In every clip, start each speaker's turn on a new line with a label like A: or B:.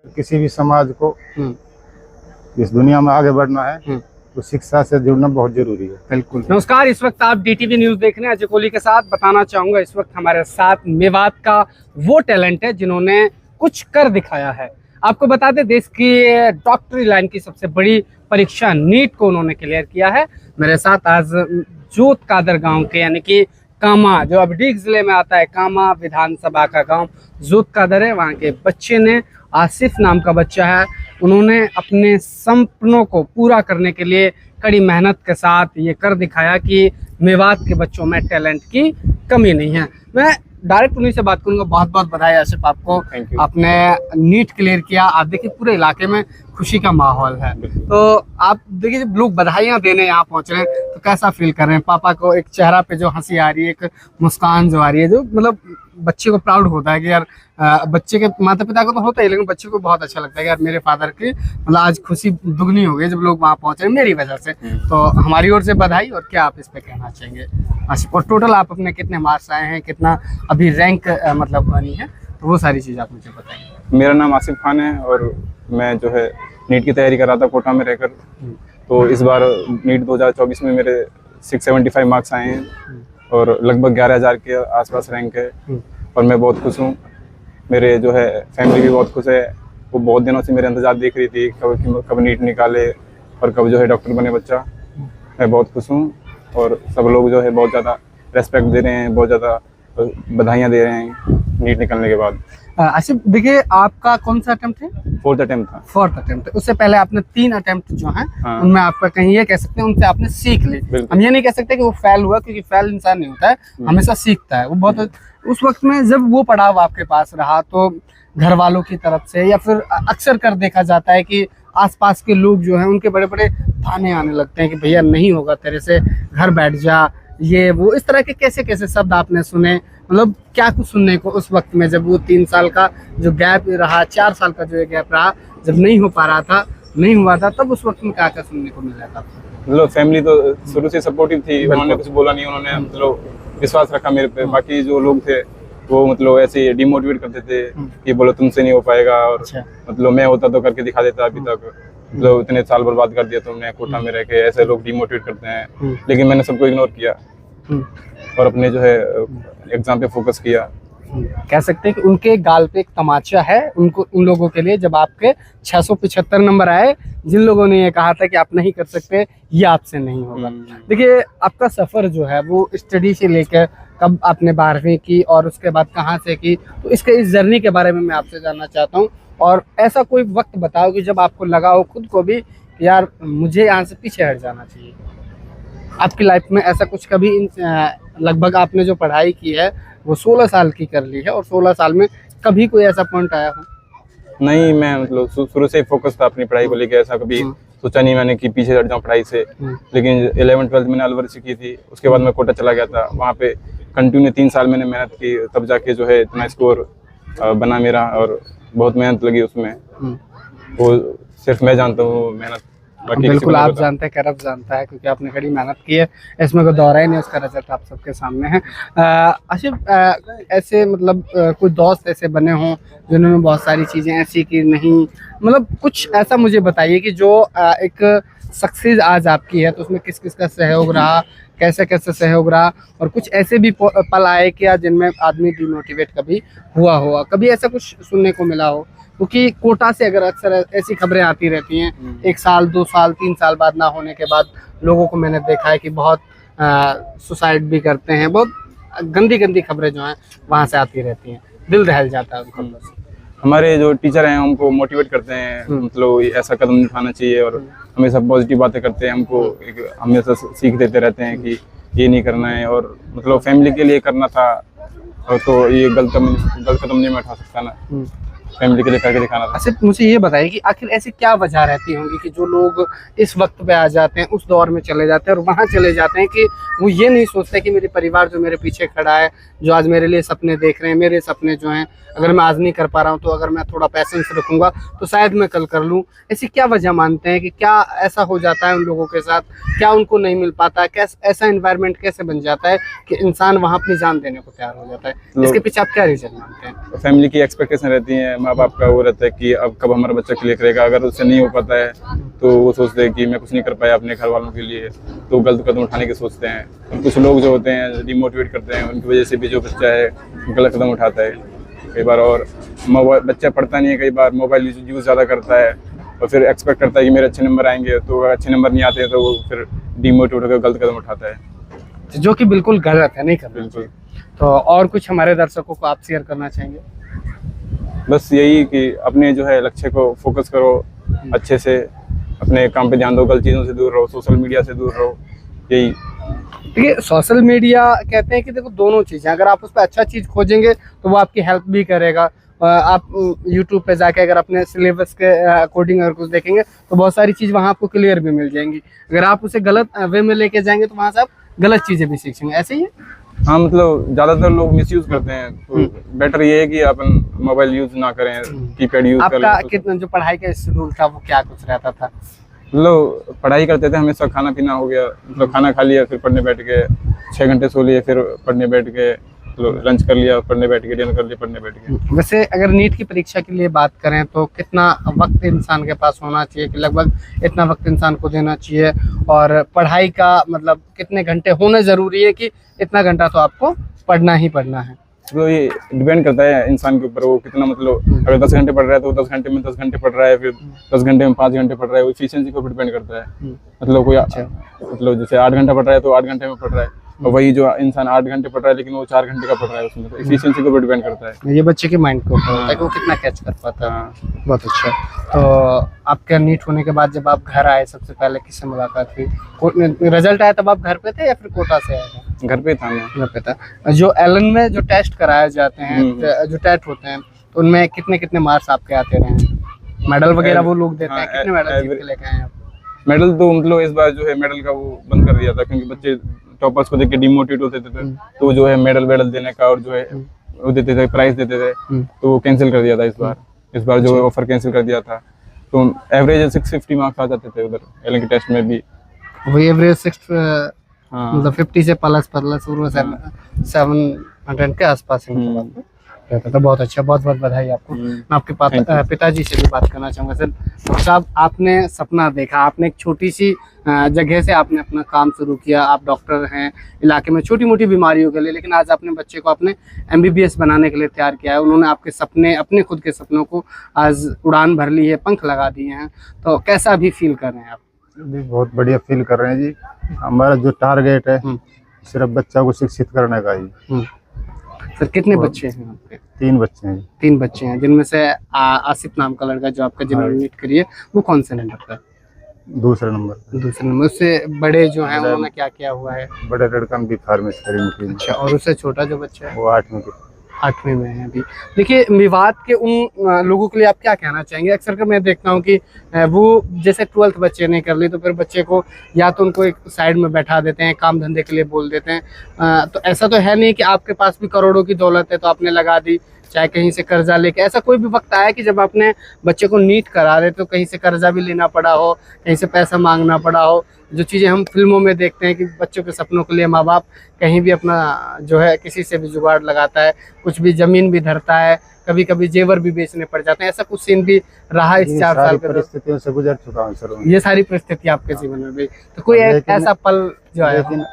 A: किसी भी समाज को इस दुनिया में आगे बढ़ना है तो शिक्षा से जुड़ना बहुत जरूरी है।
B: बिल्कुल। नमस्कार, इस वक्त आप डीटीवी न्यूज देख रहे हैं। अजय कोहली के साथ बताना चाहूंगा, इस वक्त हमारे साथ मेवात का वो टैलेंट है जिन्होंने कुछ कर दिखाया है। आपको बता दें, देश की डॉक्टरी लाइन की सबसे बड़ी परीक्षा नीट को उन्होंने क्लियर किया है। मेरे साथ आज जोत कादर गांव के यानी कि कामा, जो अबडीक जिले में आता है, कामा विधानसभा का गांव जोत कादर है, वहां के बच्चे ने, आसिफ नाम का बच्चा है, उन्होंने अपने सपनों को पूरा करने के लिए कड़ी मेहनत के साथ ये कर दिखाया कि मेवात के बच्चों में टैलेंट की कमी नहीं है। मैं डायरेक्ट उन्हीं से बात करूंगा। बहुत बहुत बधाई आसिफ आपको, आपने नीट क्लियर किया। आप देखिए पूरे इलाके में खुशी का माहौल है। तो आप देखिए, जब लोग बधाइयां देने यहाँ पहुंच रहे हैं तो कैसा फील कर रहे हैं? पापा को एक चेहरा पे जो हंसी आ रही है, एक मुस्कान जो आ रही है, जो मतलब बच्चे को प्राउड होता है कि यार, बच्चे के माता पिता को तो होता है, लेकिन बच्चे को बहुत अच्छा लगता है कि यार मेरे फादर की मतलब आज खुशी दुगनी हो गई जब लोग वहाँ पहुंचे मेरी वजह से। तो हमारी ओर से बधाई। और क्या आप इस पे कहना चाहेंगे? और टोटल आप अपने कितने मार्क्स आए हैं, कितना अभी रैंक मतलब बनी है, तो वो सारी चीज़ आप मुझे बताएंगे।
C: मेरा नाम आसिफ खान है और मैं जो है नीट की तैयारी कर रहा था कोटा में रहकर। तो इस बार नीट 2024 में मेरे 675 मार्क्स आए हैं और लगभग 11,000 के आसपास रैंक है और मैं बहुत खुश हूँ। मेरे जो है फैमिली भी बहुत खुश है। वो बहुत दिनों से मेरे इंतजार देख रही थी कब नीट निकाले और कब जो है डॉक्टर बने बच्चा। मैं बहुत खुश हूँ और सब लोग जो है बहुत ज़्यादा रेस्पेक्ट दे रहे हैं, बहुत ज़्यादा बधाइयाँ दे रहे हैं नीट निकलने के बाद।
B: आसिफ देखिए, आपका कौन सा अटेम्प्ट है?
C: 4th अटेम्प्ट था।
B: 4th attempt. उससे पहले आपने 3 अटेम्प्ट जो हैं,
C: हाँ।
B: उनमें आपका कहीं ये कह सकते हैं उनसे आपने सीख ली। हम ये नहीं कह सकते कि वो फेल हुआ, क्योंकि फेल इंसान नहीं होता है, हमेशा सीखता है वो बहुत। उस वक्त में जब वो पड़ाव आपके पास रहा तो घर वालों की तरफ से या फिर अक्सर कर देखा जाता है कि आसपास के लोग जो हैं उनके बड़े बड़े ताने आने लगते हैं कि भैया नहीं होगा तेरे से, घर बैठ जा, ये वो, इस तरह के कैसे कैसे शब्द आपने सुने? मतलब क्या कुछ सुनने को उस वक्त में, जब वो 3 साल का जो गैप रहा, 4 साल का जो गैप रहा, जब नहीं हो पा रहा था, नहीं हुआ था, तब उस वक्त में क्या क्या सुनने को मिला था?
C: मतलब फैमिली तो शुरू से सपोर्टिव थी, उन्होंने कुछ बोला नहीं, उन्होंने मतलब विश्वास रखा मेरे पे। बाकी जो लोग थे वो मतलब ऐसे डिमोटिवेट करते थे कि बोलो तुमसे नहीं हो पाएगा, और मतलब मैं होता तो करके दिखा देता अभी तक, मतलब इतने साल बर्बाद कर दिया तुमने कोटा में रह के, ऐसे लोग डिमोटिवेट करते हैं। लेकिन मैंने सबको इग्नोर किया और अपने जो है एग्जाम पे फोकस किया।
B: कह सकते हैं कि उनके गाल पे एक तमाचा है उनको, उन लोगों के लिए, जब आपके 675 नंबर आए, जिन लोगों ने ये कहा था कि आप नहीं कर सकते, ये आपसे नहीं होगा। देखिए, आपका सफर जो है वो स्टडी से लेकर कब आपने 12वीं की और उसके बाद कहाँ से की, तो इसके इस जर्नी के बारे में मैं आपसे जानना चाहता हूँ। और ऐसा कोई वक्त बताओ कि जब आपको लगा हो खुद को भी कि यार मुझे यहाँ से पीछे हट जाना चाहिए। आपकी लाइफ में ऐसा कुछ कभी, लगभग आपने जो पढ़ाई की है वो 16 साल की कर ली है, और 16 साल में कभी कोई ऐसा पॉइंट आया हो?
C: नहीं, मैं मतलब शुरू से ही फोकस था अपनी पढ़ाई को लेकर। ऐसा कभी सोचा नहीं मैंने कि पीछे हट जाऊँ पढ़ाई से। लेकिन 11th-12th मैंने अलवर से की थी, उसके बाद मैं कोटा चला गया था। वहाँ पे कंटिन्यू 3 साल मैंने मेहनत की, तब जाके जो है इतना स्कोर बना मेरा, और बहुत मेहनत लगी उसमें। वो सिर्फ मैं जानता हूँ मेहनत,
B: बिल्कुल आप जानते हैं, करब जानता है, क्योंकि आपने कड़ी मेहनत की है, इसमें कोई दौरा ही नहीं, उसका रिजल्ट आप सबके सामने है। आसिफ, ऐसे मतलब कुछ दोस्त ऐसे बने हों जिन्होंने बहुत सारी चीज़ें ऐसी की नहीं, मतलब कुछ ऐसा मुझे बताइए कि जो एक सक्सेस आज आपकी है, तो उसमें किस किस का सहयोग रहा, कैसे कैसे सहयोग रहा, और कुछ ऐसे भी पल आए क्या जिनमें आदमी डिमोटिवेट कभी हुआ होगा, कभी ऐसा कुछ सुनने को मिला हो? क्योंकि कोटा से अगर अक्सर ऐसी खबरें आती रहती हैं, 1 साल 2 साल 3 साल बाद ना होने के बाद लोगों को मैंने देखा है कि बहुत सुसाइड भी करते हैं, बहुत गंदी गंदी खबरें जो हैं वहाँ से आती रहती हैं, दिल दहल जाता है उन खबरों से।
C: हमारे जो टीचर हैं हमको मोटिवेट करते हैं, मतलब ऐसा कदम नहीं उठाना चाहिए, और हमेशा पॉजिटिव बातें करते हैं, हमको हमेशा सीख देते रहते हैं कि ये नहीं करना है, और मतलब फैमिली के लिए करना था, और तो ये गलत कदम नहीं मैं उठा सकता ना, फैमिली के लिए करके दिखाना था।
B: अच्छा, मुझे ये बताइए कि आखिर ऐसी क्या वजह रहती होंगी कि जो लोग इस वक्त पे आ जाते हैं, उस दौर में चले जाते हैं और वहाँ चले जाते हैं कि वो ये नहीं सोचते कि मेरे परिवार जो मेरे पीछे खड़ा है, जो आज मेरे लिए सपने देख रहे हैं, मेरे सपने जो हैं अगर मैं आज नहीं कर पा रहा हूँ तो अगर मैं थोड़ा पैसेंस रखूंगा तो शायद मैं कल कर लूँ। ऐसी क्या वजह मानते हैं कि क्या ऐसा हो जाता है उन लोगों के साथ? क्या उनको नहीं मिल पाता? कैसे ऐसा एनवायरनमेंट कैसे बन जाता है कि इंसान वहाँ अपनी जान देने को तैयार हो जाता है? इसके पीछे आप क्या रीजन मानते हैं?
C: फैमिली की एक्सपेक्टेशन रहती है, माँ बाप का वो रहता है कि अब कब हमारा बच्चा क्लियर करेगा। अगर उससे नहीं हो पाता है तो वो सोचते हैं कि मैं कुछ नहीं कर पाया अपने घर वालों के लिए, तो गलत कदम उठाने की सोचते हैं। और कुछ लोग जो होते हैं डिमोटिवेट करते हैं, उनकी वजह से भी जो बच्चा है गलत कदम उठाता है कई बार। और बच्चा पढ़ता नहीं है, कई बार मोबाइल यूज़ ज़्यादा करता है और फिर एक्सपेक्ट करता है कि मेरे अच्छे नंबर आएंगे, तो अगर अच्छे नंबर नहीं आते हैं तो वो फिर डिमोटिवेट होकर गलत कदम उठाता है,
B: जो कि बिल्कुल गलत है, नहीं करना
C: बिल्कुल।
B: चाहिए। तो और कुछ हमारे दर्शकों को आप शेयर करना चाहेंगे?
C: बस यही कि अपने जो है लक्ष्य को फोकस करो, अच्छे से अपने काम पे ध्यान दो, गलत चीज़ों से दूर रहो, सोशल मीडिया से दूर रहो, यही।
B: देखिए सोशल मीडिया कहते हैं कि देखो दोनों चीज़ें, अगर आप उस पर अच्छा चीज़ खोजेंगे तो वो आपकी हेल्प भी करेगा। आप यूट्यूब पे जाके अगर अपने सिलेबस के अकॉर्डिंग अगर कुछ देखेंगे तो बहुत सारी चीज़ वहाँ आपको क्लियर भी मिल जाएंगी। अगर आप उसे गलत वे में लेके जाएंगे तो वहाँ से आप गलत चीज़ें भी सीखेंगे, ऐसे ही है।
C: हाँ, मतलब ज़्यादातर लोग मिसयूज करते हैं, तो बेटर ये है कि अपन मोबाइल यूज ना करें, कीपैड यूज कर
B: आपका
C: लें।
B: कितना जो पढ़ाई का शेड्यूल था वो क्या कुछ रहता था?
C: मतलब पढ़ाई करते थे हमेशा, खाना पीना हो गया, मतलब खाना खा लिया, फिर पढ़ने बैठ गए, 6 घंटे सो लिए, फिर पढ़ने बैठ गए, लंच कर लिया, पढ़ने बैठ गए, डिनर कर लिया, पढ़ने बैठ गए।
B: वैसे अगर नीट की परीक्षा के लिए बात करें तो कितना वक्त इंसान के पास होना चाहिए, कि लगभग इतना वक्त इंसान को देना चाहिए, और पढ़ाई का मतलब कितने घंटे होना ज़रूरी है कि इतना घंटा तो आपको पढ़ना ही पढ़ना है?
C: तो ये डिपेंड करता है इंसान के ऊपर, वो कितना मतलब अगर 10 घंटे पढ़ रहा है तो 10 घंटे में 10 घंटे पढ़ रहा है, फिर 10 घंटे में 5 घंटे पढ़ रहा है, वो एफिशिएंसी को डिपेंड करता है। मतलब कोई मतलब जैसे 8 घंटा पढ़ रहा है तो 8 घंटे में पढ़ रहा है, और वही जो इंसान 8 घंटे पढ़ रहा है लेकिन वो 4 घंटे का पढ़ रहा है, उसमें तो एफिशिएंसी को डिपेंड करता है।
B: ये बच्चे के माइंड को होता है कि वो कितना कैच कर पाता है। बहुत अच्छा। तो आपका नीट होने के बाद जब आप घर आए सबसे पहले किससे मुलाकात हुई? रिजल्ट आया तब आप घर पे थे या फिर कोटा से आए थे?
C: घर पे था मैं।
B: घर पे था। जो एलन में जो टेस्ट कराए जाते हैं, जो टेस्ट होते हैं, तो उनमें कितने कितने मार्क्स आपके आते रहे हैं? मेडल वगैरह वो लोग देते हैं, कितने मेडल जीत के लेके आए हैं आप?
C: मेडल तो मतलब इस बार जो है मेडल का वो बंद कर दिया था, क्योंकि बच्चे टॉपर्स को देख के डिमोटिवेट होते थे, तो जो है मेडल देने का और जो है वो देते थे, प्राइज देते थे, तो वो कैंसिल कर दिया था इस बार जो ऑफर कैंसिल कर दिया था। तो एवरेज 650 मार्क्स आ जाते थे उधर एलन के टेस्ट में भी।
B: वही एवरेज 6
C: हाँ।
B: 50 से प्लस 700 के आसपास रहता था। बहुत अच्छा, बहुत बहुत बधाई आपको। मैं आपके पिताजी से भी बात करना चाहूँगा। सर डॉक्टर साहब, आपने सपना देखा, आपने एक छोटी सी जगह से आपने अपना काम शुरू किया, आप डॉक्टर हैं इलाके में छोटी मोटी बीमारियों के लिए, लेकिन आज अपने बच्चे को आपने MBBS बनाने के लिए तैयार किया है। उन्होंने आपके सपने, अपने खुद के सपनों को आज उड़ान भर ली है, पंख लगा दिए हैं, तो कैसा भी फील कर रहे हैं आप?
A: जी बहुत बढ़िया फील कर रहे हैं जी। हमारा जो टारगेट है सिर्फ बच्चा को शिक्षित करने का ही।
B: सर कितने बच्चे हैं आपके?
A: 3 बच्चे हैं।
B: 3 बच्चे हैं, जिनमें से आसिफ नाम का लड़का जो आपका जिन्होंने नीट करी है, वो कौन से नंबर पर?
A: दूसरे नंबर।
B: दूसरे नंबर। उससे बड़े जो हैं उन्होंने क्या किया हुआ है?
A: बड़े लड़का भी फार्मेसी करी।
B: अच्छा, और उससे छोटा जो बच्चा है?
A: वो 8वीं
B: में है अभी। देखिए मेवात के उन लोगों के लिए आप क्या कहना चाहेंगे? अक्सर कर मैं देखता हूँ कि वो जैसे 12th बच्चे ने कर ली तो फिर बच्चे को या तो उनको एक साइड में बैठा देते हैं, काम धंधे के लिए बोल देते हैं। तो ऐसा तो है नहीं कि आपके पास भी करोड़ों की दौलत है तो आपने लगा दी, चाहे कहीं से कर्जा लेके। ऐसा कोई भी वक्त आया कि जब आपने बच्चे को नीट करा रहे तो कहीं से कर्जा भी लेना पड़ा हो, कहीं से पैसा मांगना पड़ा हो? जो चीज़ें हम फिल्मों में देखते हैं कि बच्चों के सपनों के लिए माँ बाप कहीं भी अपना जो है किसी से भी जुगाड़ लगाता है, कुछ भी ज़मीन भी धरता है, कभी कभी जेवर भी बेचने पड़ जाते हैं। ऐसा कुछ सीन भी रहा इस 4 साल के?
A: परिस्थितियों से गुजर चुका हूँ सर।
B: ये सारी परिस्थिति आपके जीवन में भी, तो कोई ऐसा पल जो है?
A: लेकिन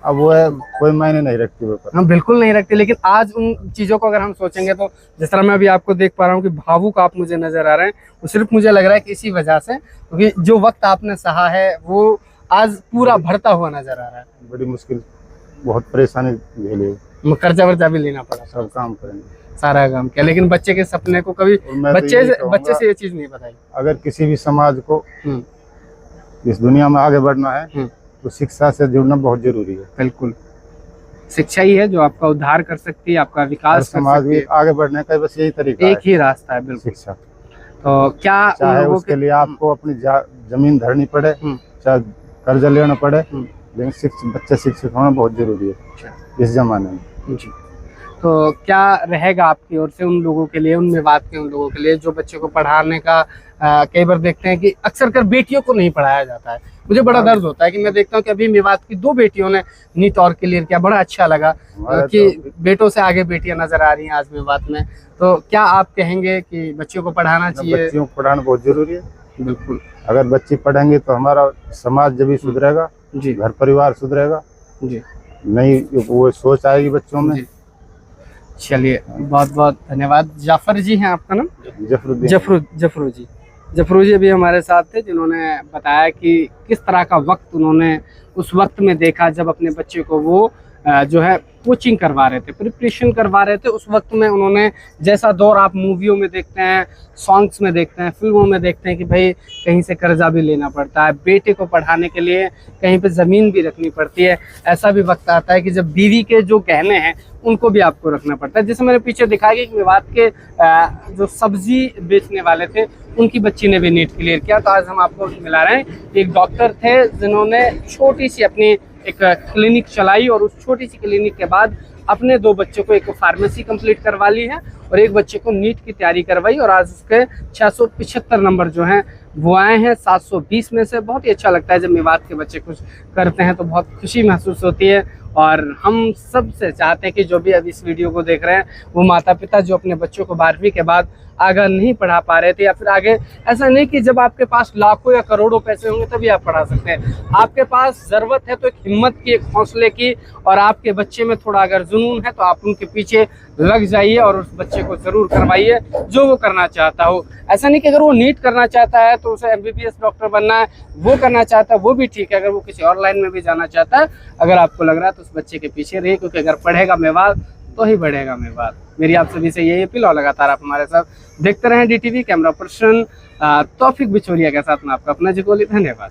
A: अब वो है, कोई मायने नहीं रखती वो।
B: हम बिल्कुल नहीं रखते, लेकिन आज उन चीज़ों को अगर हम सोचेंगे तो जिस तरह मैं अभी आपको देख पा रहा हूँ कि भावुक आप मुझे नजर आ रहे हैं, वो सिर्फ मुझे लग रहा है कि इसी वजह से, क्योंकि जो वक्त आपने सहा है वो आज पूरा भरता हुआ नजर आ रहा है।
A: बड़ी मुश्किल, बहुत परेशानी झेली,
B: कर्जा वर्जा भी लेना पड़ा,
A: सब काम करेंगे,
B: सारा काम किया, लेकिन बच्चे के सपने को कभी बच्चे से ये चीज नहीं बताई।
A: अगर किसी भी समाज को इस दुनिया में आगे बढ़ना है तो शिक्षा से जुड़ना बहुत जरूरी है।
B: बिल्कुल, शिक्षा ही है जो आपका उद्धार कर सकती है, आपका विकास कर
A: समाज
B: सकती है।
A: भी आगे बढ़ने का बस यही तरीका है,
B: एक ही रास्ता है। बिल्कुल,
A: शिक्षा।
B: तो क्या
A: चाहे उसके लिए आपको अपनी जमीन धरनी पड़े, चाहे कर्जा लेना पड़े, लेकिन बच्चे शिक्षित होना बहुत जरूरी है इस जमाने में।
B: जी। तो क्या रहेगा आपकी ओर से उन लोगों के लिए, उन मेवात के उन लोगों के लिए जो बच्चों को पढ़ाने का कई बार देखते हैं कि अक्सर कर बेटियों को नहीं पढ़ाया जाता है। मुझे बड़ा दर्द होता है कि मैं देखता हूँ कि अभी मेवात की 2 बेटियों ने नीट और क्लियर किया, बड़ा अच्छा लगा कि बेटों से आगे बेटियां नजर आ रही हैं आज मेवात में। तो क्या आप कहेंगे कि बच्चों को पढ़ाना चाहिए?
A: बच्चियों को पढ़ाना बहुत जरूरी है।
B: बिल्कुल
A: अगर बच्चे पढ़ेंगे तो हमारा समाज जब भी सुधरेगा,
B: जी,
A: घर परिवार सुधरेगा,
B: जी,
A: नई वो सोच आएगी बच्चों में।
B: जी। चलिए बहुत बहुत धन्यवाद। जाफर जी हैं आपका नाम?
A: जफरुद्दीन।
B: जफरू जी अभी हमारे साथ थे, जिन्होंने बताया कि किस तरह का वक्त उन्होंने उस वक्त में देखा जब अपने बच्चे को वो जो है कोचिंग करवा रहे थे, प्रिपरेशन करवा रहे थे। उस वक्त में उन्होंने जैसा दौर आप मूवियों में देखते हैं, सॉन्ग्स में देखते हैं, फिल्मों में देखते हैं कि भाई कहीं से कर्जा भी लेना पड़ता है, बेटे को पढ़ाने के लिए कहीं पे ज़मीन भी रखनी पड़ती है, ऐसा भी वक्त आता है कि जब बीवी के जो गहने हैं उनको भी आपको रखना पड़ता है। जैसे मैंने पीछे दिखाया कि मेवात के जो सब्जी बेचने वाले थे उनकी बच्ची ने भी नीट क्लियर किया। तो आज हम आपको मिला रहे हैं, एक डॉक्टर थे जिन्होंने छोटी सी अपनी एक क्लिनिक चलाई और उस छोटी सी क्लिनिक के बाद अपने 2 बच्चों को, एक फार्मेसी कंप्लीट करवा ली है और एक बच्चे को नीट की तैयारी करवाई और आज उसके 675 नंबर जो हैं वो आए हैं 720 में से। बहुत ही अच्छा लगता है जब मेवात के बच्चे कुछ करते हैं तो बहुत खुशी महसूस होती है। और हम सब से चाहते हैं कि जो भी अब इस वीडियो को देख रहे हैं वो माता पिता जो अपने बच्चों को 12वीं के बाद आगे नहीं पढ़ा पा रहे थे, या फिर आगे ऐसा नहीं कि जब आपके पास लाखों या करोड़ों पैसे होंगे तभी आप पढ़ा सकते हैं। आपके पास ज़रूरत है तो एक हिम्मत की, एक हौसले की, और आपके बच्चे में थोड़ा अगर जुनून है तो आप उनके पीछे लग जाइए और उस बच्चे को ज़रूर करवाइए जो वो करना चाहता हो। ऐसा नहीं कि अगर वो नीट करना चाहता है तो उसे MBBS डॉक्टर बनना है, वो करना चाहता है वो भी ठीक है। अगर वो किसी और लाइन में भी जाना चाहता है, अगर आपको लग रहा है तो उस बच्चे के पीछे रहिए, क्योंकि अगर पढ़ेगा मेवात तो ही बढ़ेगा मेवात। मेरी आप सभी से यही अपील, और लगातार आप हमारे साथ देखते रहें DTV। कैमरा पर्सन तौफिक बिचौलिया के साथ मैं आपका अपना जिकोली। धन्यवाद।